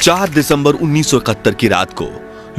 4 दिसंबर 1971 की रात को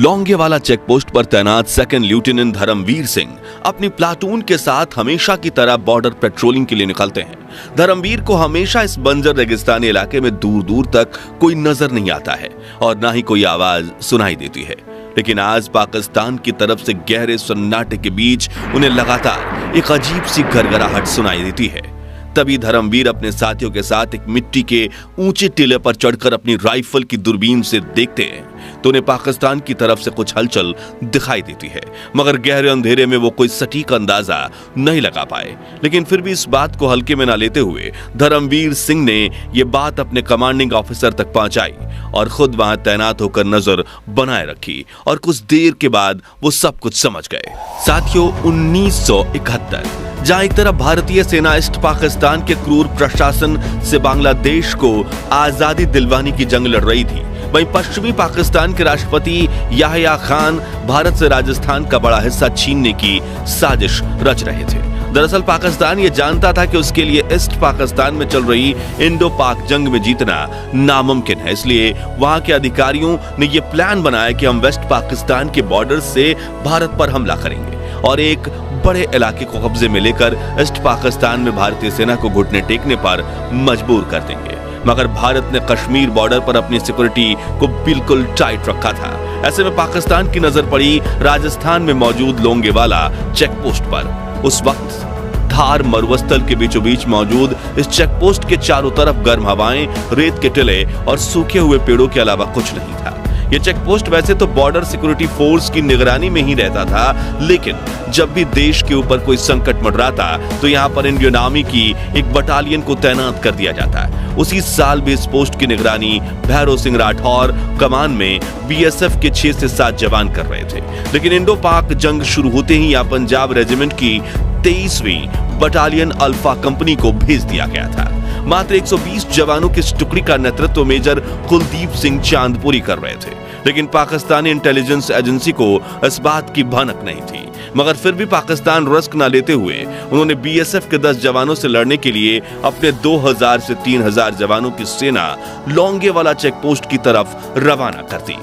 लौंगेवाला चेक पोस्ट पर तैनात सेकंड लेफ्टिनेंट धर्मवीर सिंह अपनी प्लाटून के साथ हमेशा की तरह बॉर्डर पेट्रोलिंग के लिए निकलते हैं। धर्मवीर को हमेशा इस बंजर रेगिस्तानी इलाके में दूर दूर तक कोई नजर नहीं आता है और ना ही कोई आवाज सुनाई देती है, लेकिन आज पाकिस्तान की तरफ से गहरे सन्नाटे के बीच उन्हें लगातार एक अजीब सी गड़गड़ाहट सुनाई देती है। तभी धर्मवीर अपने साथियों के साथ एक मिट्टी के ऊंचे टीले पर चढ़कर अपनी राइफल की दूरबीन से देखते हैं तो उन्हें पाकिस्तान की तरफ से कुछ हलचल दिखाई देती है, मगर गहरे अंधेरे में वो कोई सटीक अंदाजा नहीं लगा पाए। लेकिन फिर भी इस बात को हल्के में ना लेते हुए धर्मवीर सिंह ने ये बात अपने कमांडिंग ऑफिसर तक पहुंचाई और खुद वहां तैनात होकर नजर बनाए रखी और कुछ देर के बाद वो सब कुछ समझ गए। साथियों, 1971 जहां एक तरफ भारतीय सेना ईस्ट पाकिस्तान के क्रूर प्रशासन से बांग्लादेश को आजादी दिलवाने की जंग लड़ रही थी, वहीं पश्चिमी पाकिस्तान के राष्ट्रपति याह्या खान भारत से राजस्थान का बड़ा हिस्सा छीनने की साजिश रच रहे थे। दरअसल पाकिस्तान ये जानता था कि उसके लिए ईस्ट पाकिस्तान में चल रही इंडो पाक जंग में जीतना नामुमकिन है, इसलिए वहां के अधिकारियों ने ये प्लान बनाया कि हम वेस्ट पाकिस्तान के बॉर्डर से भारत पर हमला करेंगे और एक बड़े इलाके को कब्जे में लेकर ईस्ट पाकिस्तान में भारतीय सेना को घुटने टेकने पर मजबूर कर देंगे। मगर भारत ने कश्मीर बॉर्डर पर अपनी सिक्योरिटी को बिल्कुल टाइट रखा था। ऐसे में पाकिस्तान की नजर पड़ी राजस्थान में मौजूद लोंगेवाला चेक पोस्ट पर। उस वक्त धार मरुस्थल के बीचों बीच मौजूद इस चेक पोस्ट के चारों तरफ गर्म हवाएं, रेत के टिले और सूखे हुए पेड़ों के अलावा कुछ नहीं था। ये चेक पोस्ट वैसे तो बॉर्डर सिक्योरिटी फोर्स की निगरानी में ही रहता था, लेकिन जब भी देश के ऊपर कोई संकट मंडराता तो यहाँ पर इंडियन आर्मी की एक बटालियन को तैनात कर दिया जाता है। उसी साल भी इस पोस्ट की निगरानी भैरव सिंह राठौर कमान में बीएसएफ के 6 से 7 जवान कर रहे थे। लेकिन इंडो पाक जंग शुरू होते ही यहाँ पंजाब रेजिमेंट की 23वीं बटालियन अल्फा कंपनी को भेज दिया गया था। मात्र 120 जवानों की इस टुकड़ी का नेतृत्व मेजर कुलदीप सिंह चांदपुरी कर रहे थे, लेकिन पाकिस्तानी इंटेलिजेंस एजेंसी को इस बात की भनक नहीं थी। मगर फिर भी पाकिस्तान रिस्क न लेते हुए उन्होंने बीएसएफ के 10 जवानों से लड़ने के लिए अपने 2000 से 3000 जवानों की सेना लौंगेवाला चेक पोस्ट की तरफ रवाना कर दी।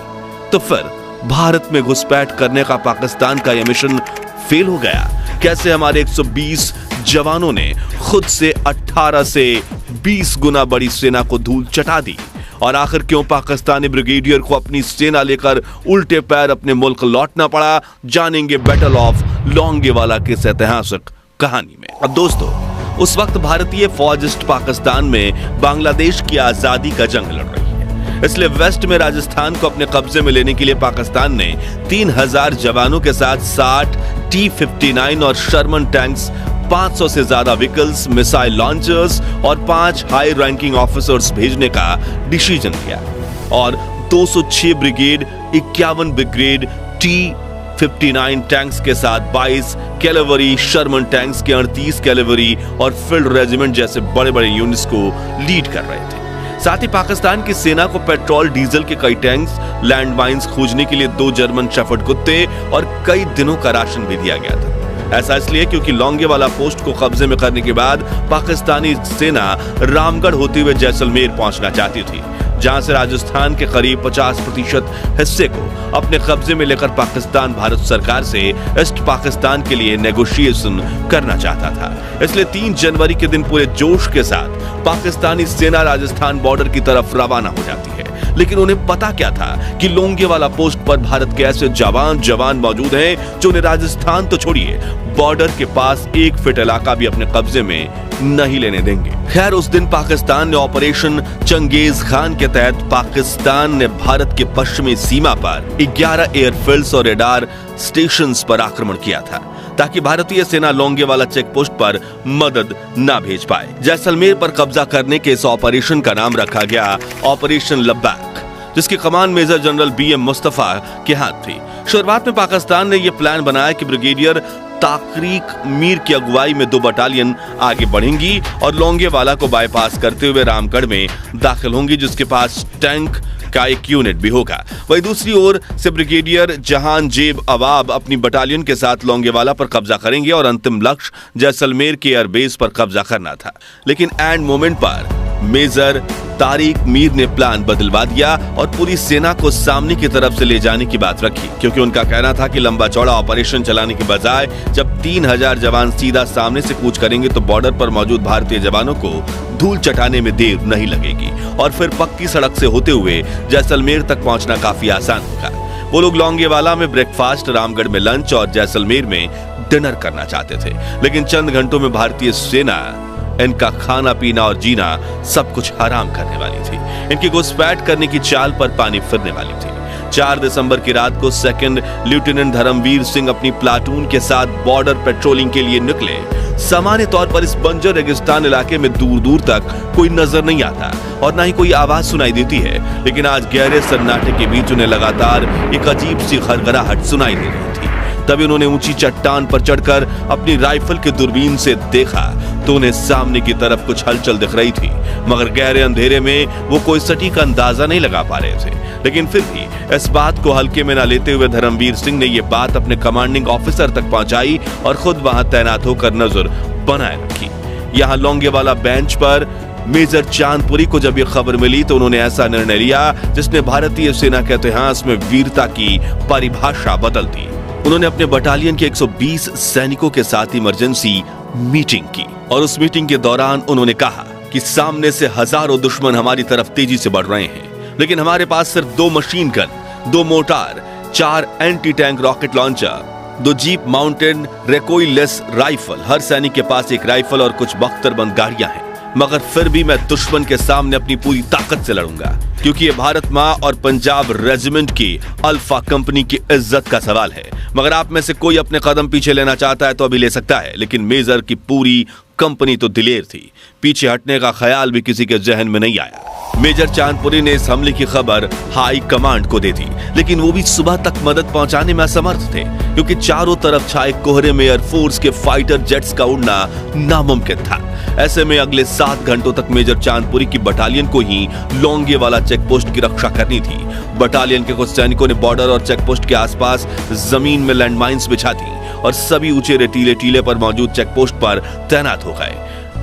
तो फिर भारत में घुसपैठ करने का पाकिस्तान का यह मिशन फेल हो गया। कैसे हमारे 120 जवानों ने खुद से 18 से 20 गुना बड़ी सेना को धूल चटा दी, और आखिर क्यों पाकिस्तानी ब्रिगेडियर को अपनी सेना लेकर उल्टे पैर अपने मुल्क लौटना पड़ा, जानेंगे बैटल ऑफ लौंगेवाला की इस ऐतिहासिक कहानी में। अब दोस्तों, उस वक्त भारतीय फौज ईस्ट पाकिस्तान में बांग्लादेश की आजादी का जंग लड़ रही है, इसलिए वेस्ट में राजस्थान को अपने कब्जे में लेने के लिए पाकिस्तान ने 3000 जवानों के साथ 60 T-59 और शर्मन टैंक्स, 500 से ज्यादा व्हीकल्स, मिसाइल लॉन्चर्स और 5 हाई रैंकिंग ऑफिसर्स भेजने का डिसीजन लिया और 206 ब्रिगेड, 51 ब्रिगेड T-59 टैंक्स के साथ 22 कैलेवरी शर्मन टैंक्स के 38 कैलेवरी और फील्ड रेजिमेंट जैसे बड़े बड़े यूनिट्स को लीड कर रहे थे। साथ ही पाकिस्तान की सेना को पेट्रोल डीजल के कई टैंक्स, लैंड माइंस खोजने के लिए 2 जर्मन शेफर्ड कुत्ते और कई दिनों का राशन भी दिया गया था। ऐसा इसलिए क्योंकि लौंगेवाला पोस्ट को कब्जे में करने के बाद पाकिस्तानी सेना रामगढ़ होते हुए जैसलमेर पहुंचना चाहती थी, जहां से राजस्थान के करीब 50% हिस्से को अपने कब्जे में लेकर पाकिस्तान भारत सरकार से ईस्ट पाकिस्तान के लिए नेगोशिएशन करना चाहता था। इसलिए 3 जनवरी के दिन पूरे जोश के साथ पाकिस्तानी सेना राजस्थान बॉर्डर की तरफ रवाना हो जाती है। लेकिन उन्हें पता क्या था कि लौंगेवाला पोस्ट पर भारत के ऐसे जवान मौजूद हैं जो उन्हें राजस्थान तो छोड़िए, बॉर्डर के पास 1 फीट इलाका भी अपने कब्जे में नहीं लेने देंगे। खैर, उस दिन पाकिस्तान ने ऑपरेशन चंगेज खान के तहत पाकिस्तान ने भारत के पश्चिमी सीमा पर 11 एयरफील्ड्स और रेडार स्टेशंस पर आक्रमण किया था, ताकि भारतीय सेना लौंगेवाला चेक पोस्ट पर मदद न भेज पाए। जैसलमेर पर कब्जा करने के इस ऑपरेशन का नाम रखा गया ऑपरेशन लब्बैक, जिसकी कमान मेजर जनरल BM मुस्तफा के हाथ थी। शुरुआत में पाकिस्तान ने यह प्लान बनाया कि ब्रिगेडियर ताकरीक मीर की अगुवाई में 2 बटालियन आगे बढ़ेंगी और लौंगेवाला को बाईपास करते हुए रामगढ़ में दाखिल होंगी, जिसके पास टैंक का एक यूनिट भी होगा। वहीं दूसरी ओर से ब्रिगेडियर जहांजेब अवाब अपनी बटालियन के साथ लौंगेवाला पर कब्जा करेंगे और अंतिम लक्ष्य जैसलमेर के एयरबेस पर कब्जा करना था। लेकिन एंड मोमेंट पर मेजर तारिक मीर ने प्लान बदलवा दिया और पूरी सेना को सामने की तरफ से ले जाने की बात रखी, क्योंकि उनका कहना था कि लंबा चौड़ा ऑपरेशन चलाने के बजाय जब 3000 जवान सीधा सामने से कूच करेंगे तो बॉर्डर पर मौजूद भारतीय जवानों को धूल चटाने में देर नहीं लगेगी और फिर पक्की सड़क से होते हुए जैसलमेर तक पहुंचना काफी आसान होगा। वो लोग लौंगेवाला में ब्रेकफास्ट, रामगढ़ में लंच और जैसलमेर में डिनर करना चाहते थे, लेकिन चंद घंटों में भारतीय सेना इनका खाना पीना और जीना सब कुछ हराम करने वाली थी। इनकी घुसपैठ करने की चाल पर पानी फिरने वाली थी। 4 दिसंबर की रात को सेकंड लेफ्टिनेंट धर्मवीर सिंह अपनी प्लाटून के साथ बॉर्डर पेट्रोलिंग के लिए निकले। सामान्य तौर पर इस बंजर रेगिस्तान इलाके में दूर दूर तक कोई नजर नहीं आता और ना ही कोई आवाज सुनाई देती है, लेकिन आज गहरे सन्नाटे के बीच उन्हें लगातार एक अजीब सी खरखराहट सुनाई दे रही थी। तभी उन्होंने ऊंची चट्टान पर चढ़कर अपनी राइफल के दूरबीन से देखा तो उन्हें सामने की तरफ कुछ हलचल दिख रही थी, मगर गहरे अंधेरे में वो कोई सटीक अंदाजा नहीं लगा पा रहे थे। लेकिन फिर भी इस बात को हल्के में न लेते हुए धर्मवीर सिंह ने ये बात अपने कमांडिंग ऑफिसर तक पहुंचाई और खुद वहां तैनात होकर नजर बनाए रखी। यहाँ लौंगेवाला बेंच पर मेजर चांदपुरी को जब ये खबर मिली तो उन्होंने ऐसा निर्णय लिया जिसने भारतीय सेना के इतिहास में वीरता की परिभाषा बदल दी। उन्होंने अपने बटालियन के 120 सैनिकों के साथ इमरजेंसी मीटिंग की और उस मीटिंग के दौरान उन्होंने कहा कि सामने से हजारों दुश्मन हमारी तरफ तेजी से बढ़ रहे हैं, लेकिन हमारे पास सिर्फ 2 machine gun, 2 mortar, 4 anti tank rocket launcher, 2 jeep mounted recoilless rifle, हर सैनिक के पास एक राइफल और कुछ बख्तरबंद गाड़ियां हैं, मगर फिर भी मैं दुश्मन के सामने अपनी पूरी ताकत से लड़ूंगा, क्योंकि ये भारत माँ और पंजाब रेजिमेंट की अल्फा कंपनी की इज्जत का सवाल है। मगर आप में से कोई अपने कदम पीछे लेना चाहता है तो अभी ले सकता है, लेकिन मेजर की पूरी कंपनी तो दिलेर थी, पीछे हटने का ख्याल भी किसी के जहन में नहीं आया। मेजर चांदपुरी ने इस हमले की खबर हाई कमांड को दे दी, लेकिन वो भी सुबह तक मदद पहुंचाने में असमर्थ थे, क्योंकि चारों तरफ छाए कोहरे में एयरफोर्स के फाइटर जेट्स का उड़ना नामुमकिन था। ऐसे में अगले 7 घंटों तक मेजर चांदपुरी की बटालियन को ही लौंगेवाला चेकपोस्ट की रक्षा करनी थी। बटालियन के कुछ सैनिकों ने बॉर्डर और चेकपोस्ट के आसपास जमीन में लैंडमाइंस बिछा दी और सभी ऊंचे रेतीले टीले पर मौजूद चेकपोस्ट पर तैनात हो गए।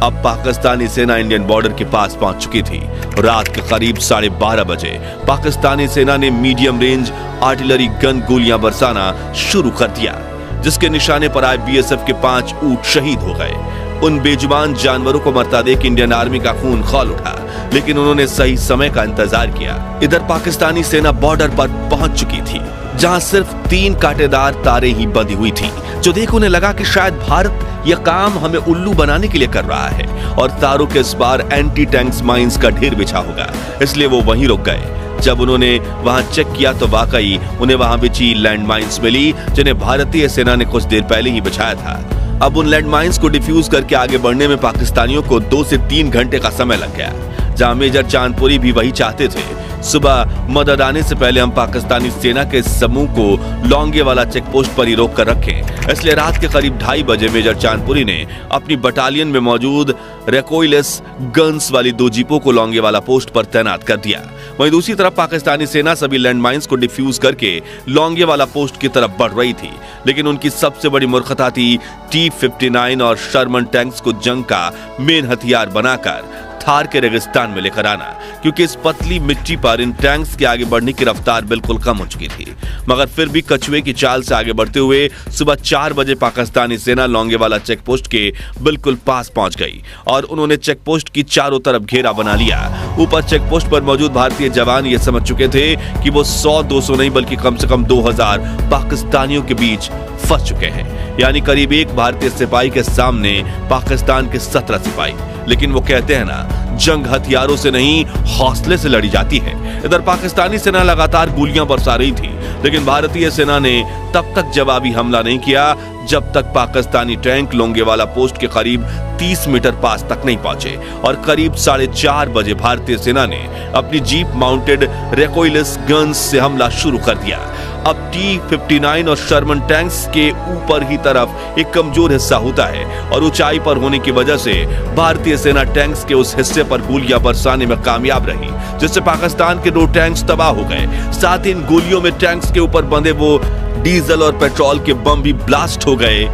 अब पाकिस्तानी सेना इंडियन बॉर्डर के पास पहुंच चुकी थी। रात के करीब 12:30 बजे पाकिस्तानी सेना ने मीडियम रेंज आर्टिलरी गन गोलियां बरसाना शुरू कर दिया, जिसके निशाने पर आए बीएसएफ के 5 ऊंट शहीद हो गए। उन बेजुबान जानवरों को मरता देख इंडियन आर्मी का खून खौल उठा, लेकिन उन्होंने सही समय का इंतजार किया। इधर पाकिस्तानी सेना बॉर्डर पर पहुंच चुकी थी, जहां सिर्फ 3 कांटेदार तारें ही बंधी हुई थी, जो देख उन्हें लगा कि शायद भारत यह काम हमें उल्लू बनाने के लिए कर रहा है और तारों के इस बार एंटी टैंक्स माइंस का ढेर बिछा होगा, इसलिए वो वहीं रुक गए। जब उन्होंने वहां चेक किया तो वाकई उन्हें वहां बिछी लैंड माइंस मिली, जिन्हें भारतीय सेना ने कुछ देर पहले ही बिछाया था। अब उन लैंड माइंस को डिफ्यूज करके आगे बढ़ने में पाकिस्तानियों को 2 से 3 घंटे का समय लग गया, जहां मेजर चांदपुरी भी वही चाहते थे। सुबह मदद आने से पहले हम पाकिस्तानी सेना के समूह को लौंगेवाला चेकपोस्ट पर ही रोक कर रखें, इसलिए रात के करीब 2:30 बजे मेजर चांदपुरी ने अपनी बटालियन में मौजूद रेकोइलेस गन्स वाली 2 जीपों को लौंगेवाला पोस्ट पर तैनात कर दिया। वहीं दूसरी तरफ पाकिस्तानी सेना सभी लैंडमाइंस को डिफ्यूज करके लौंगेवाला पोस्ट की तरफ बढ़ रही थी, लेकिन उनकी सबसे बड़ी मूर्खता थी T-59 और शर्मन टैंक्स को जंग का मेन हथियार बनाकर थार के रेगिस्तान में लेकर आना, क्योंकि इस पतली मिट्टी पर इन टैंक्स के आगे बढ़ने की रफ्तार बिल्कुल कम हो चुकी थी। मगर फिर भी कछुए की चाल से आगे बढ़ते हुए सुबह 4 बजे पाकिस्तानी सेना लौंगेवाला चेकपोस्ट के बिल्कुल पास पहुंच गई और उन्होंने चेकपोस्ट की चारों तरफ घेरा बना लिया। ऊपर चेकपोस्ट पर मौजूद भारतीय जवान ये समझ चुके थे कि वो 100-200 नहीं बल्कि कम से कम 2000 पाकिस्तानियों के बीच फंस चुके हैं, यानी करीब एक भारतीय सिपाही के सामने पाकिस्तान के 17 सिपाही। लेकिन वो कहते हैं ना, जंग हथियारों से नहीं हौसले से लड़ी जाती है। इधर पाकिस्तानी सेना लगातार गोलियां बरसा रही थी, लेकिन भारतीय सेना ने तब तक जवाबी हमला नहीं किया जब तक पाकिस्तानी टैंक लौंगेवाला पोस्ट के करीब 30 मीटर पास तक नहीं पहुंचे और करीब 4:30 बजे भारतीय सेना ने अपनी जीप माउंटेड रेकोइलेस गन्स से हमला शुरू कर दिया। अब T-59 और शर्मन टैंक्स के ऊपर ही तरफ एक कमजोर हिस्सा होता है और ऊंचाई पर होने की वजह से भारतीय सेना टैंक्स के उस हिस्से पर गोलियां बरसाने में कामयाब रही, जिससे पाकिस्तान के 2 टैंक्स तबाह हो गए। साथ ही इन गोलियों में टैंक्स के ऊपर बंधे वो डीजल और पेट्रोल के बम भी ब्लास्ट हो गए,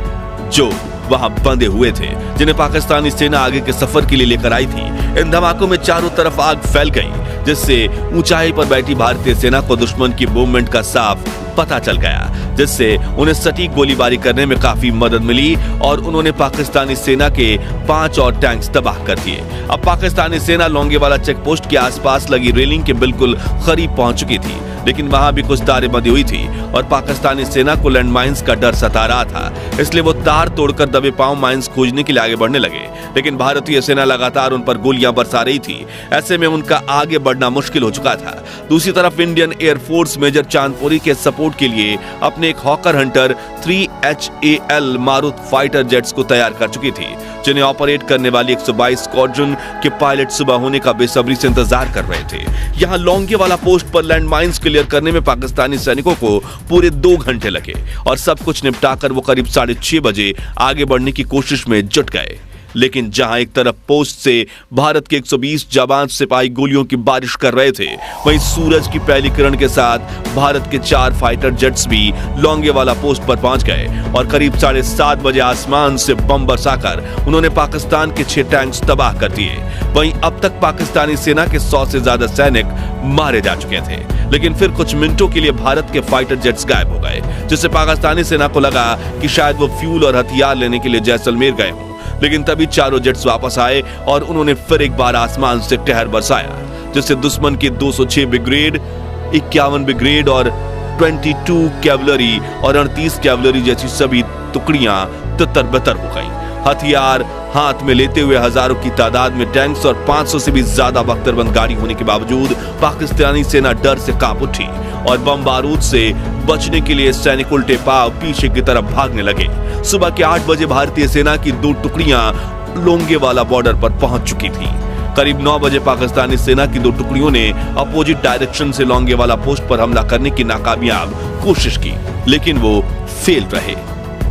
जो वहां बंधे हुए थे, जिन्हें पाकिस्तानी सेना आगे के सफर के लिए लेकर आई थी। इन धमाकों में चारों तरफ आग फैल गई, जिससे ऊंचाई पर बैठी भारतीय सेना को दुश्मन की मूवमेंट का साफ पता चल गया, जिससे उन्हें सटीक गोलीबारी करने में काफी मदद मिली और उन्होंने पाकिस्तानी सेना के 5 और टैंक्स तबाह कर दिए। अब पाकिस्तानी सेना लोंगेवाला चेक पोस्ट के आसपास लगी रेलिंग के बिल्कुल करीब पहुंच चुकी थी, लेकिन वहां भी कुछ तारें बंधी हुई थी और पाकिस्तानी सेना को लैंडमाइंस का डर सता रहा था, इसलिए वो तार तोड़कर दबे पांव माइंस खोजने के लिए आगे बढ़ने लगे। लेकिन भारतीय सेना लगातार उन पर गोलियां बरसा रही थी, ऐसे में उनका आगे बढ़ना मुश्किल हो चुका था। दूसरी तरफ इंडियन एयरफोर्स मेजर चांदपुरी के सपोर्ट के लिए अपने एक Hawker Hunter 3HAL Marut fighter jets को तैयार कर चुकी थी, जिन्हें ऑपरेट करने वाली 122 स्क्वाड्रन के पायलट सुबह होने का बेसब्री से इंतजार कर रहे थे। यहां लोंगेवाला पोस्ट पर लैंडमाइंस क्लियर करने में पाकिस्तानी सैनिकों को पूरे 2 घंटे लगे और सब कुछ निपटाकर वो करीब 6:30 बजे आगे बढ़ने की कोशिश में जुट गए। लेकिन जहां एक तरफ पोस्ट से भारत के 120 जाबाज सिपाही गोलियों की बारिश कर रहे थे, वहीं सूरज की पहली किरण के साथ भारत के 4 फाइटर जेट्स भी लोंगेवाला पोस्ट पर पहुंच गए और करीब 7:30 बजे आसमान से बम बरसाकर उन्होंने पाकिस्तान के 6 टैंक्स तबाह कर दिए। वहीं अब तक पाकिस्तानी सेना के 100 से ज्यादा सैनिक मारे जा चुके थे, लेकिन फिर कुछ मिनटों के लिए भारत के फाइटर जेट्स गायब हो गए, जिससे पाकिस्तानी सेना को लगा कि शायद वो फ्यूल और हथियार लेने के लिए जैसलमेर गए हों। लेकिन तभी चारों जेट्स वापस आए और उन्होंने फिर एक बार आसमान से कहर बरसाया, जिससे दुश्मन की 206 ब्रिगेड, 51 ब्रिगेड और 22 कैवलरी और 38 कैवलरी जैसी सभी टुकड़ियां तितर-बितर हो गईं। हथियार हाथ में लेते हुए हजारों की तादाद में टैंक्स और 500 से भी ज्यादा बख्तरबंद गाड़ी होने के बावजूद पाकिस्तानी सेना डर से कांप उठी और बम बारूद से बचने के लिए सैनिक उल्टे पांव पीछे की तरफ भागने लगे। सुबह के 8 बजे भारतीय सेना की 2 टुकड़ियां लोंगेवाला बॉर्डर पर पहुंच चुकी थी। करीब 9 बजे पाकिस्तानी सेना की 2 टुकड़ियों ने अपोजिट डायरेक्शन से लोंगेवाला पोस्ट पर हमला करने की नाकामयाब कोशिश की, लेकिन वो फेल रहे।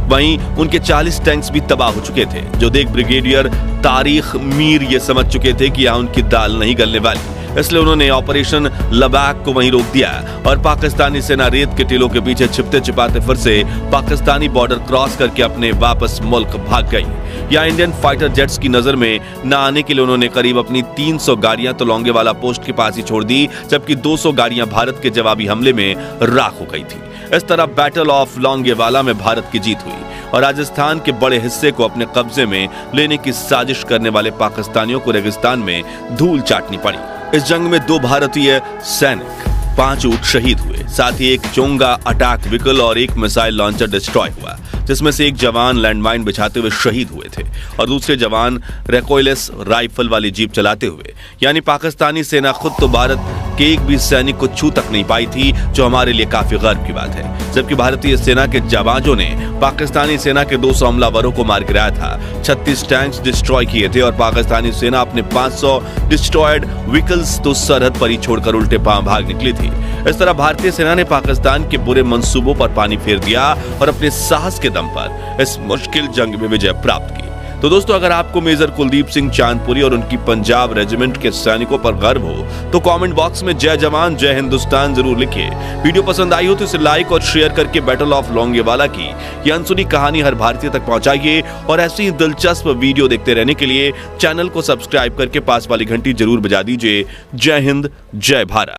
वहीं उनके 40 टैंक्स भी तबाह हो चुके थे, जो देख ब्रिगेडियर तारिक मीर ये समझ चुके थे कि यहां उनकी दाल नहीं गलने वाली, इसलिए उन्होंने ऑपरेशन लबाक को वहीं रोक दिया और पाकिस्तानी सेना रेत के टीलों के पीछे छिपते छिपाते फिर से पाकिस्तानी बॉर्डर क्रॉस करके अपने वापस मुल्क भाग गई। यहाँ इंडियन फाइटर जेट्स की नजर में न आने के लिए उन्होंने करीब अपनी 300 गाड़ियां तो लोंगेवाला पोस्ट के पास ही छोड़ दी, जबकि 200 गाड़ियां भारत के जवाबी हमले में राख हो गई थी। इस तरह बैटल ऑफ लोंगेवाला में भारत की जीत हुई और राजस्थान के बड़े हिस्से को अपने कब्जे में लेने की साजिश करने वाले पाकिस्तानियों को रेगिस्तान में धूल चाटनी पड़ी। इस जंग में 2 भारतीय सैनिक, 5 ऊंट शहीद हुए, साथ ही एक चोंगा अटैक व्हीकल और एक मिसाइल लॉन्चर डिस्ट्रॉय हुआ, जिसमें से एक जवान लैंडमाइन बिछाते हुए शहीद हुए थे और दूसरे जवान रिकॉइललेस राइफल वाली जीप चलाते हुए। यानी पाकिस्तानी सेना खुद तो भारत के एक भी सैनिक को छू तक नहीं पाई थी, जो हमारे लिए काफी गर्व की बात है। जबकि भारतीय सेना के जाबाजों ने पाकिस्तानी सेना के 200 हमलावरों को मार गिराया था, 36 टैंक्स डिस्ट्रॉय किए थे और पाकिस्तानी सेना अपने 500 डिस्ट्रॉयड व्हीकल्स तो सरहद पर ही छोड़कर उल्टे पांव भाग निकली थी। इस तरह भारतीय सेना ने पाकिस्तान के बुरे मंसूबों पर पानी फेर दिया और अपने साहस के दम पर इस मुश्किल जंग में विजय प्राप्त की। तो दोस्तों, अगर आपको मेजर कुलदीप सिंह चांदपुरी और उनकी पंजाब रेजिमेंट के सैनिकों पर गर्व हो तो कमेंट बॉक्स में जय जवान जय हिंदुस्तान जरूर लिखिए। वीडियो पसंद आई हो तो इसे लाइक और शेयर करके बैटल ऑफ लोंगेवाला की ये अनसुनी कहानी हर भारतीय तक पहुंचाइए और ऐसी ही दिलचस्प वीडियो देखते रहने के लिए चैनल को सब्सक्राइब करके पास वाली घंटी जरूर बजा दीजिए। जय हिंद, जय भारत।